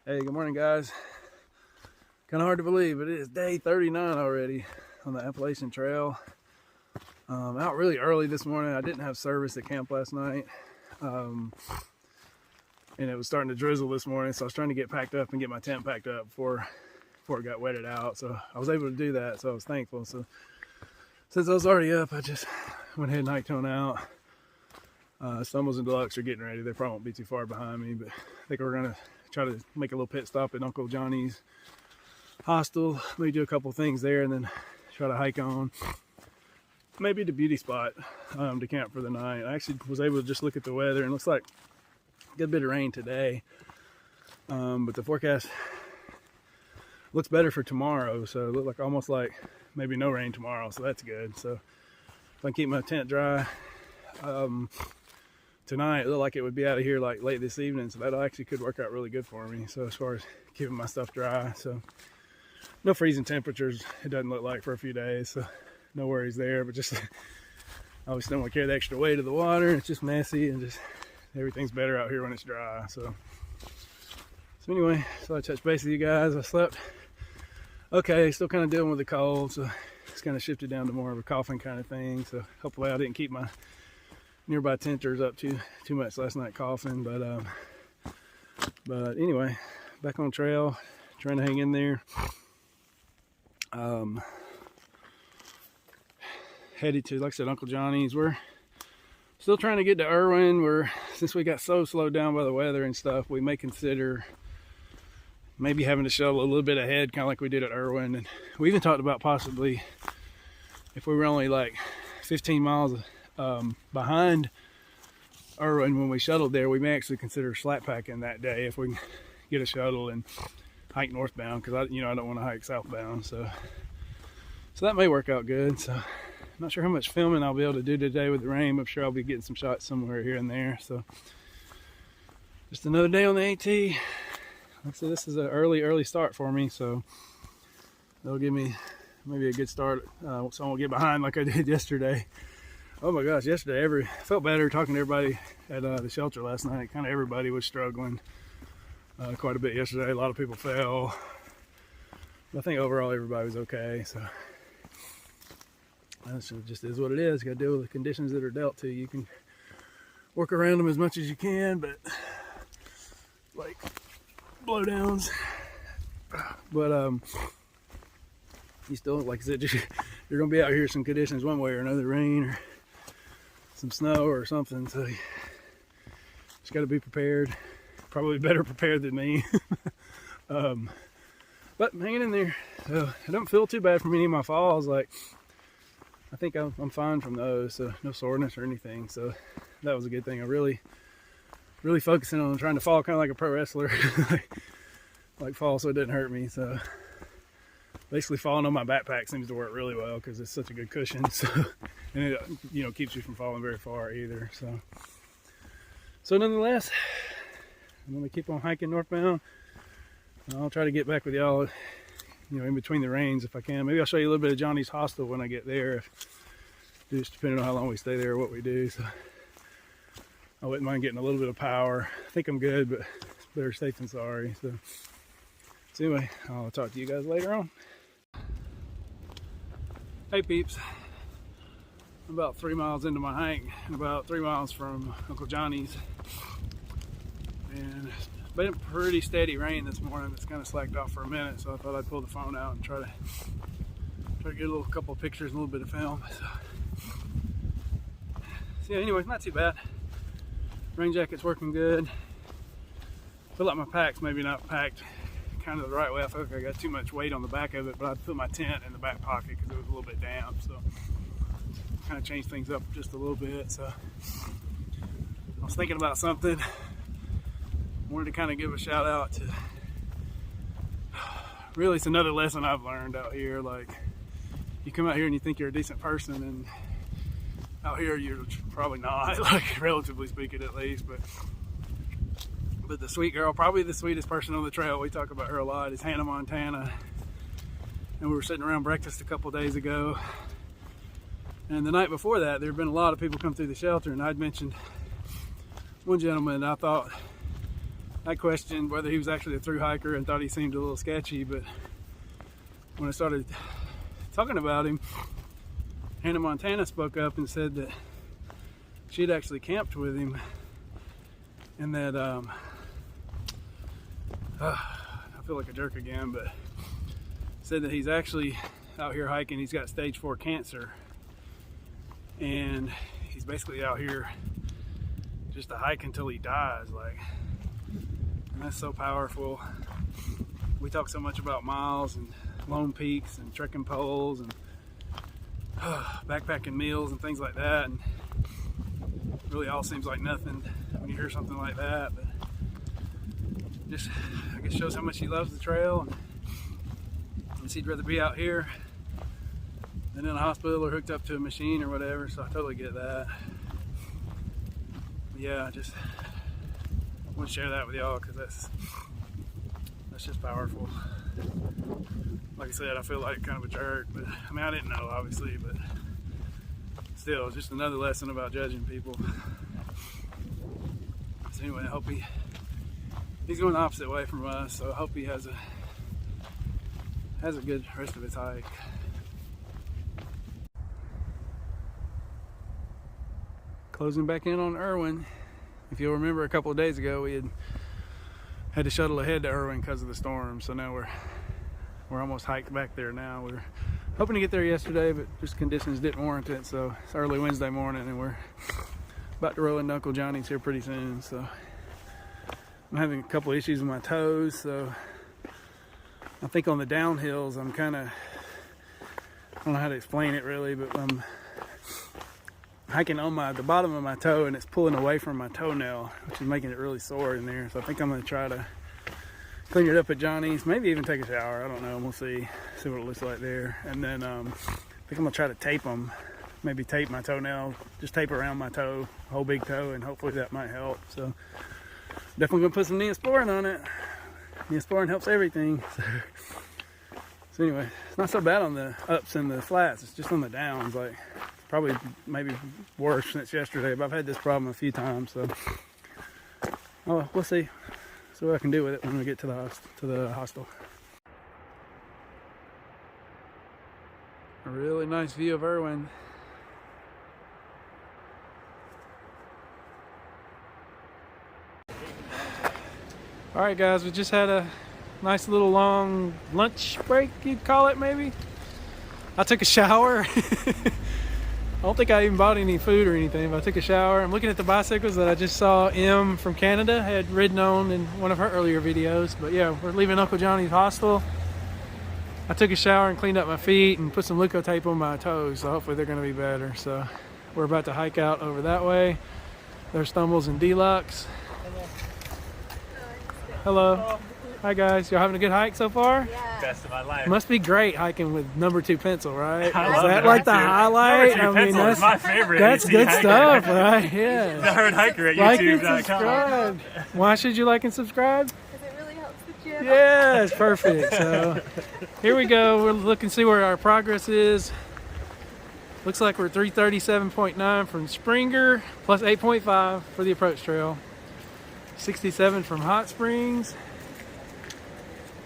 Hey, good morning, guys. Kind of hard to believe, but it is day 39 already on the Appalachian Trail. Out really early this morning. I didn't have service at camp last night, and it was starting to drizzle this morning, so I was trying to get packed up and get my tent packed up before it got wetted out. So I was able to do that, so I was thankful. So since I was already up, I just went ahead and hiked on out. Stumbles and Deluxe are getting ready. They probably won't be too far behind me, but I think we're gonna try to make a little pit stop at Uncle Johnny's Hostel. Maybe do a couple things there and then try to hike on. Maybe the beauty spot to camp for the night. I actually was able to just look at the weather and it looks like a good bit of rain today. But the forecast looks better for tomorrow. So it looked like almost like maybe no rain tomorrow. So that's good. So if I can keep my tent dry, tonight it looked like it would be out of here like late this evening, so that actually could work out really good for me. So as far as keeping my stuff dry, so no freezing temperatures it doesn't look like for a few days, so no worries there. But just I always don't want to carry the extra weight of the water. It's just messy and just everything's better out here when it's dry. So anyway, so I touched base with you guys. I slept okay, still kind of dealing with the cold, so it's kind of shifted down to more of a coughing kind of thing. So hopefully I didn't keep my nearby tenters up too much last night coughing, but anyway, back on trail, trying to hang in there. Headed to, like I said, Uncle Johnny's. We're still trying to get to Irwin. Since we got so slowed down by the weather and stuff, we may consider maybe having to shuttle a little bit ahead, kind of like we did at Irwin. And we even talked about possibly, if we were only like 15 miles behind Irwin when we shuttled there, we may actually consider slack packing that day if we can get a shuttle and hike northbound, because I don't want to hike southbound. So that may work out good. So I'm not sure how much filming I'll be able to do today with the rain. I'm sure I'll be getting some shots somewhere here and there. So just another day on the AT. Like I said, this is an early start for me, so that'll give me maybe a good start, so I won't get behind like I did yesterday. Oh my gosh, yesterday I felt better talking to everybody at the shelter last night. Kind of everybody was struggling quite a bit yesterday. A lot of people fell. But I think overall everybody was okay. So that just is what it is. You got to deal with the conditions that are dealt to you. You can work around them as much as you can, but like blowdowns. But you still, like I said, you're gonna be out here some conditions one way or another, rain or some snow or something, so you just got to be prepared. Probably better prepared than me. But I'm hanging in there. So I don't feel too bad from any of my falls. Like, I think I'm fine from those, so no soreness or anything. So that was a good thing. I really focusing on trying to fall kind of like a pro wrestler, like fall so it didn't hurt me. So basically falling on my backpack seems to work really well because it's such a good cushion. So, and it keeps you from falling very far either. So nonetheless, I'm gonna keep on hiking northbound. I'll try to get back with y'all, in between the rains if I can. Maybe I'll show you a little bit of Johnny's Hostel when I get there, just depending on how long we stay there or what we do. So I wouldn't mind getting a little bit of power. I think I'm good, but it's better safe than sorry. So anyway, I'll talk to you guys later on. Hey peeps, I'm about 3 miles into my hike and about 3 miles from Uncle Johnny's, and it's been pretty steady rain this morning. It's kind of slacked off for a minute, so I thought I'd pull the phone out and try to get a couple of pictures and a little bit of film. So yeah, anyway, not too bad. Rain jacket's working good. I feel like my pack's maybe not packed kind of the right way. I feel like I got too much weight on the back of it, but I put my tent in the back pocket because it was a little bit damp, so kind of changed things up just a little bit. So I was thinking about something. Wanted to kind of give a shout out to, really it's another lesson I've learned out here. Like, you come out here and you think you're a decent person, and out here you're probably not, like relatively speaking at least. But the sweet girl, probably the sweetest person on the trail, we talk about her a lot, is Hannah, Montana. And we were sitting around breakfast a couple days ago, and the night before that there had been a lot of people come through the shelter, and I'd mentioned one gentleman I thought I questioned whether he was actually a thru hiker and thought he seemed a little sketchy, but when I started talking about him, Hannah Montana spoke up and said that she'd actually camped with him, and that I feel like a jerk again, but said that he's actually out here hiking. He's got stage 4 cancer, and he's basically out here just to hike until he dies. Like, and that's so powerful. We talk so much about miles and lone peaks and trekking poles and backpacking meals and things like that, and it really all seems like nothing when you hear something like that, but just, I guess, shows how much he loves the trail, and he'd rather be out here than in a hospital or hooked up to a machine or whatever, so I totally get that. But yeah, just want to share that with y'all because that's just powerful. Like I said, I feel like kind of a jerk, but I mean, I didn't know, obviously, but still, it's just another lesson about judging people. So anyway, I hope he's going the opposite way from us, so I hope he has a good rest of his hike. Closing back in on Irwin. If you'll remember, a couple of days ago we had to shuttle ahead to Irwin because of the storm, so now we're almost hiked back there now. We were hoping to get there yesterday, but just conditions didn't warrant it, so it's early Wednesday morning and we're about to roll into Uncle Johnny's here pretty soon. So I'm having a couple issues with my toes, so I think on the downhills I'm kind of, I don't know how to explain it really, but I'm hiking on the bottom of my toe and it's pulling away from my toenail, which is making it really sore in there. So I think I'm going to try to clean it up at Johnny's, maybe even take a shower. I don't know, we'll see what it looks like there. And then I think I'm going to try to tape them, maybe tape my toenail, just tape around my toe, whole big toe, and hopefully that might help. So definitely going to put some Neosporin on it. Neosporin helps everything. So anyway, it's not so bad on the ups and the flats, it's just on the downs. Like, probably maybe worse since yesterday, but I've had this problem a few times, so we'll see what I can do with it when we get to the hostel. A really nice view of Irwin. All right, guys, we just had a nice little long lunch break, you'd call it, maybe. I took a shower. I don't think I even bought any food or anything, but I took a shower. I'm looking at the bicycles that I just saw Em from Canada had ridden on in one of her earlier videos. But yeah, we're leaving Uncle Johnny's hostel. I took a shower and cleaned up my feet and put some Leuko tape on my toes, so hopefully they're going to be better. So we're about to hike out over that way. There's Stumbles and Deluxe. Hello. Hi guys, y'all having a good hike so far? Yeah. Best of my life. Must be great hiking with number 2 pencil, right? I Is love that like the highlight? Number 2 pencil is my favorite. That's good stuff, right? Yeah. The Herd Hiker at Like and YouTube.com. subscribe. Why should you like and subscribe? Because it really helps the channel. Yes, perfect. So here we go. We're looking to see where our progress is. Looks like we're 337.9 from Springer, plus 8.5 for the approach trail. 67 from Hot Springs.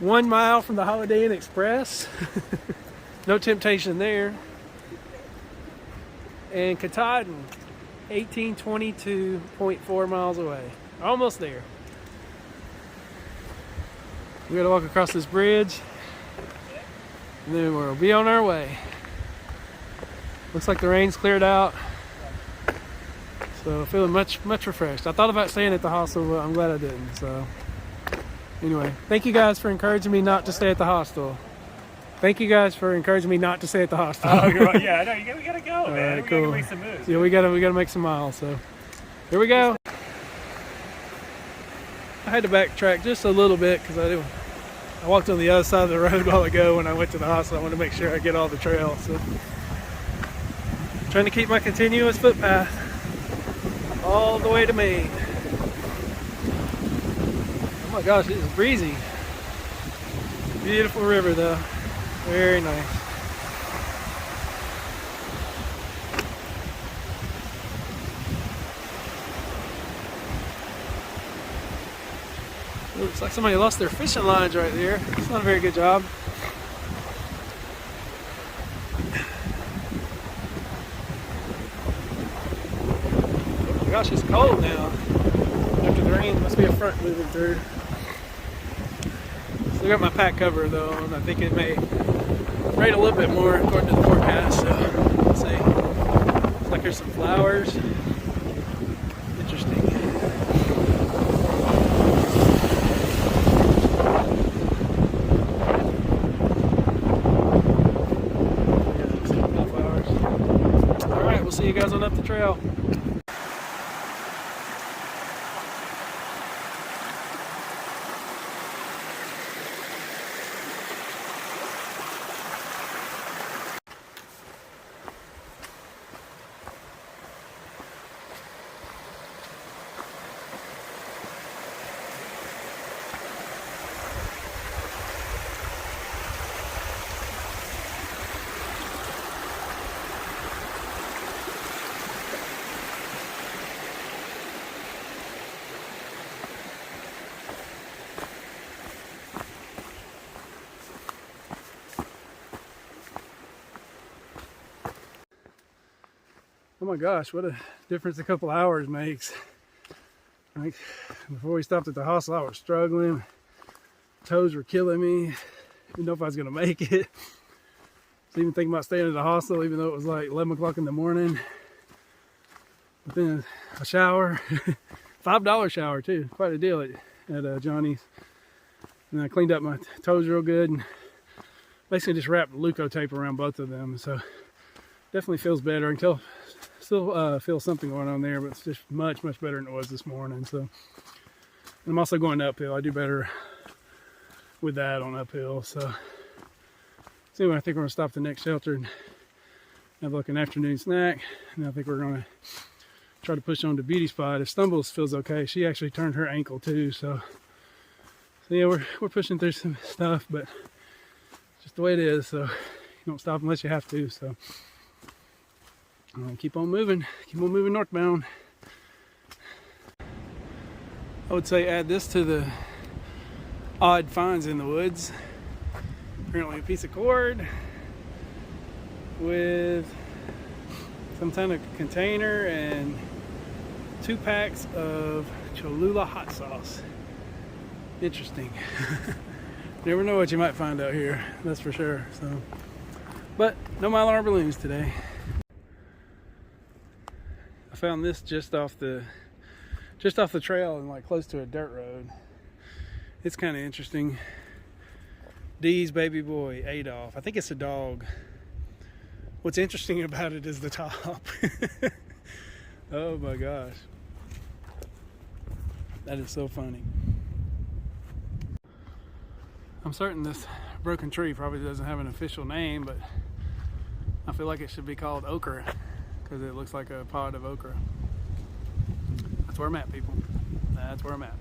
1 mile from the Holiday Inn Express. No temptation there. And Katahdin, 1822.4 miles away. Almost there. We gotta walk across this bridge, and then we'll be on our way. Looks like the rain's cleared out, so feeling much refreshed. I thought about staying at the hostel, but I'm glad I didn't. So anyway, thank you guys for encouraging me not to stay at the hostel. Thank you guys for encouraging me not to stay at the hostel. Oh, yeah, I know. We gotta go, man. Right, We cool. gotta make some moves. Yeah, we gotta make some miles. So here we go. I had to backtrack just a little bit because I walked on the other side of the road a while ago when I went to the hostel. I wanted to make sure I get all the trails. So trying to keep my continuous footpath all the way to Maine. Oh my gosh, it is breezy. Beautiful river though. Very nice. Looks like somebody lost their fishing lines right there. It's not a very good job. Oh my gosh, it's cold now. After the rain, must be a front moving through. Still got my pack cover though, and I think it may rain a little bit more according to the forecast. So let's see. Looks like there's some flowers. Interesting. All right, we'll see you guys on up the trail. Oh my gosh, what a difference a couple hours makes. Like, before we stopped at the hostel, I was struggling. Toes were killing me. Didn't know if I was gonna make it. Was even thinking about staying at the hostel, even though it was like 11 o'clock in the morning. But then a shower, $5 shower too, quite a deal at Johnny's. And I cleaned up my toes real good and basically just wrapped Leuco tape around both of them. So definitely feels better. I can still feel something going on there, but it's just much better than it was this morning. So I'm also going uphill. I do better with that on uphill. So anyway, I think we're gonna stop at the next shelter and have like an afternoon snack. And I think we're gonna try to push on to Beauty Spot. If Stumbles feels okay, she actually turned her ankle too. So yeah, we're pushing through some stuff, but just the way it is. So you don't stop unless you have to. So keep on moving northbound. I would say add this to the odd finds in the woods. Apparently a piece of cord with some kind of container and 2 packs of Cholula hot sauce. Interesting. Never know what you might find out here, that's for sure. So, but no Mylar balloons today. I found this just off the trail and like close to a dirt road. It's kind of interesting. Dee's baby boy, Adolf. I think it's a dog. What's interesting about it is the top. Oh my gosh. That is so funny. I'm certain this broken tree probably doesn't have an official name, but I feel like it should be called okra because it looks like a pod of okra. That's where I'm at, people. That's where I'm at.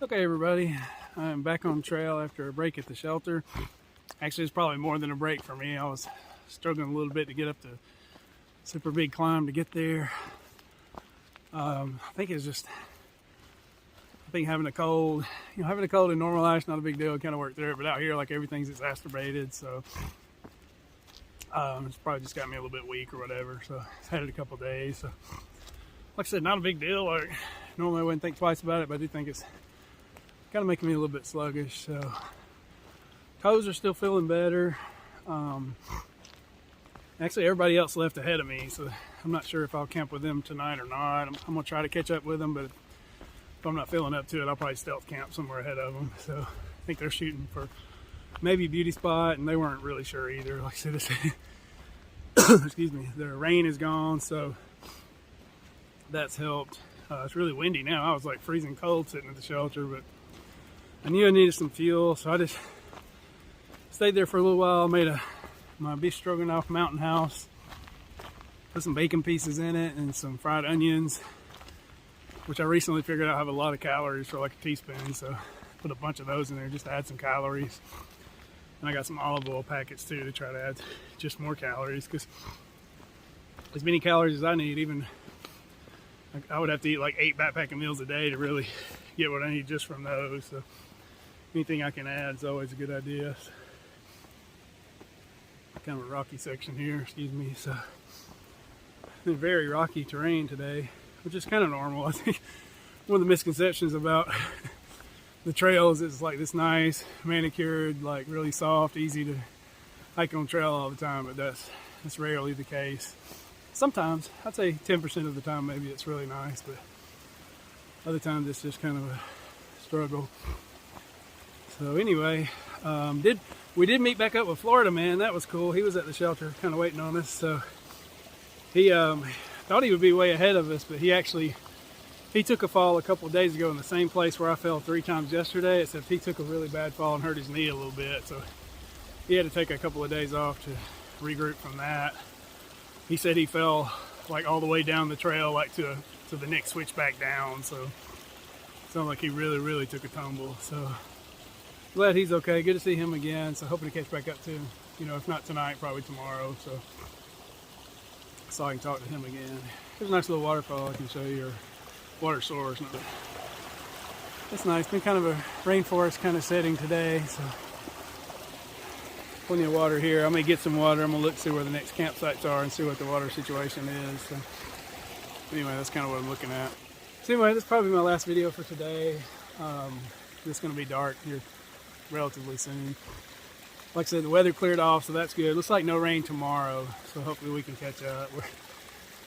Okay, everybody. I'm back on trail after a break at the shelter. Actually, it's probably more than a break for me. I was struggling a little bit to get up the super big climb to get there. I think it's just, having a cold, having a cold in normal life, not a big deal. Kind of work through it, but out here, like everything's exacerbated. So it's probably just got me a little bit weak or whatever. So I've had it a couple days. So like I said, not a big deal. Like normally I wouldn't think twice about it, but I do think it's kind of making me a little bit sluggish. So toes are still feeling better. Actually, everybody else left ahead of me, so I'm not sure if I'll camp with them tonight or not. I'm gonna try to catch up with them, but if I'm not feeling up to it, I'll probably stealth camp somewhere ahead of them. So I think they're shooting for maybe Beauty Spot, and they weren't really sure either. Like I said, excuse me, the rain is gone, so that's helped. It's really windy now. I was like freezing cold sitting at the shelter, but I knew I needed some fuel, so I just stayed there for a little while. Made my beef stroganoff mountain house, put some bacon pieces in it and some fried onions, which I recently figured out have a lot of calories for like a teaspoon, so put a bunch of those in there just to add some calories. And I got some olive oil packets too to try to add just more calories, because as many calories as I need, even I would have to eat like 8 backpacking meals a day to really get what I need just from those. So anything I can add is always a good idea. Kind of a rocky section here, excuse me. So it's been very rocky terrain today, which is kind of normal. I think one of the misconceptions about the trails is like this nice, manicured, like really soft, easy to hike on trail all the time, but that's rarely the case. Sometimes, I'd say 10% of the time maybe it's really nice, but other times it's just kind of a struggle. So anyway, we did meet back up with Florida Man. That was cool. He was at the shelter kind of waiting on us. So he thought he would be way ahead of us, but he took a fall a couple of days ago in the same place where I fell 3 times yesterday, except he took a really bad fall and hurt his knee a little bit. So he had to take a couple of days off to regroup from that. He said he fell like all the way down the trail, like to the next switchback down. So it sounded like he really took a tumble. So glad he's okay. Good to see him again. So hoping to catch back up to him. You know, if not tonight, probably tomorrow. So I can talk to him again. There's a nice little waterfall I can show you, or water source. It's nice. Been kind of a rainforest kind of setting today. So plenty of water here. I may get some water. I'm gonna look to see where the next campsites are and see what the water situation is. So anyway, that's kind of what I'm looking at. So anyway, this is probably my last video for today. It's gonna be dark here relatively soon. Like I said, the weather cleared off, so that's good. Looks like no rain tomorrow, so hopefully we can catch up.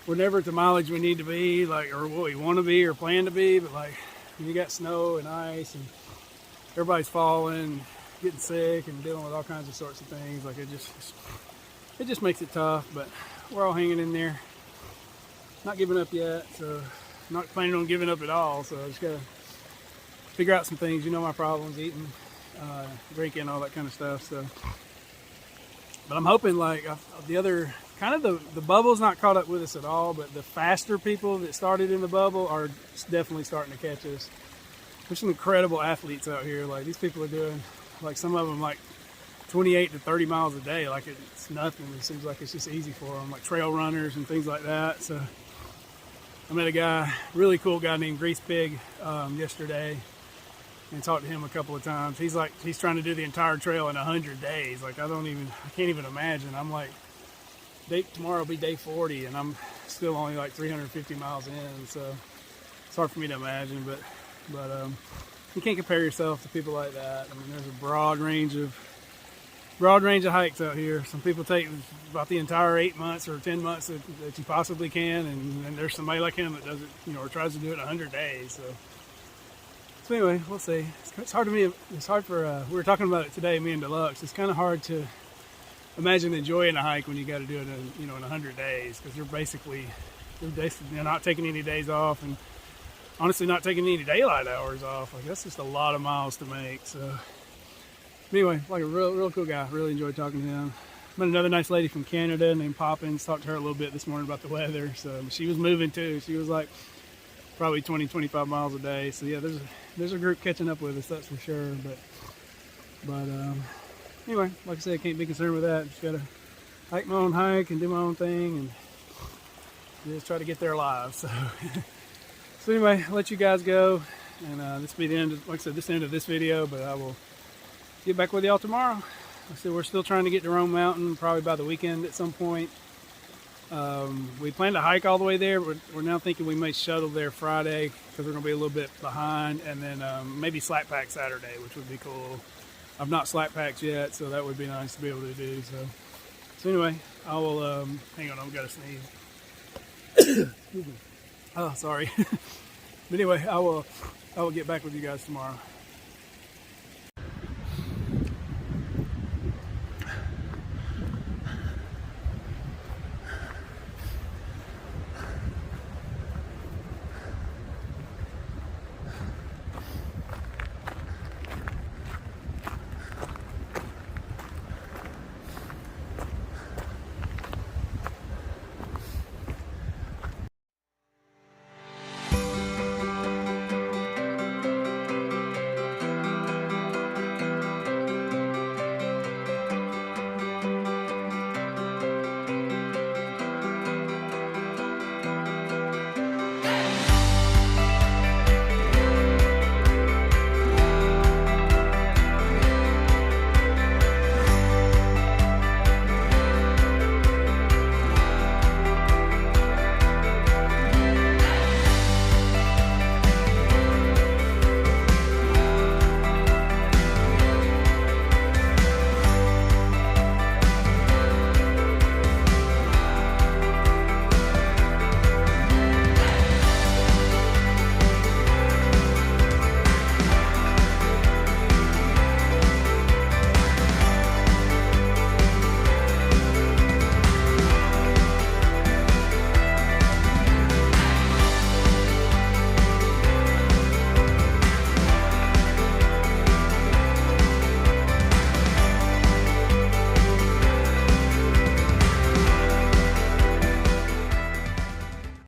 We're never at the mileage we need to be, like, or what we want to be or plan to be, but like when you got snow and ice and everybody's falling, getting sick and dealing with all kinds of sorts of things, like it just makes it tough. But we're all hanging in there, not giving up yet, so not planning on giving up at all. So I just gotta figure out some things. You know my problems: eating, drinking, all that kind of stuff. So, but I'm hoping like the other kind of the bubble's not caught up with us at all, but the faster people that started in the bubble are definitely starting to catch us. There's some incredible athletes out here. Like these people are doing, like some of them like 28 to 30 miles a day. Like it's nothing. It seems like it's just easy for them, like trail runners and things like that. So I met a guy, really cool guy named Grease Pig yesterday, and talked to him a couple of times. He's trying to do the entire trail in 100 days. Like I can't even imagine. I'm like, tomorrow will be day 40 and I'm still only like 350 miles in. So it's hard for me to imagine, but you can't compare yourself to people like that. I mean, there's a broad range of hikes out here. Some people take about the entire 8 months or 10 months that you possibly can, and there's somebody like him that does it, you know, or tries to do it in 100 days. So anyway, we'll see. It's hard to me. It's hard for. We were talking about it today, me and Deluxe. It's kind of hard to imagine enjoying a hike when you got to do it in 100 days, because you're basically not taking any days off, and honestly not taking any daylight hours off. Like that's just a lot of miles to make. So anyway, like a real cool guy. Really enjoyed talking to him. Met another nice lady from Canada named Poppins. Talked to her a little bit this morning about the weather. So she was moving too. She was like probably 20-25 miles a day. So yeah, there's a group catching up with us, that's for sure. But anyway, like I said, I can't be concerned with that. Just gotta hike my own hike and do my own thing and just try to get there alive. So so anyway, I'll let you guys go, and this will be the end of, like I said, this end of this video, but I will get back with y'all tomorrow. Like I said, we're still trying to get to Rome Mountain, probably by the weekend at some point. We plan to hike all the way there, but we're now thinking we may shuttle there Friday because we're going to be a little bit behind, and then maybe slack pack Saturday, which would be cool. I've not slack packed yet, so that would be nice to be able to do. So anyway, I will, hang on, I've got to sneeze. Excuse me. Oh, sorry. But anyway, I will get back with you guys tomorrow.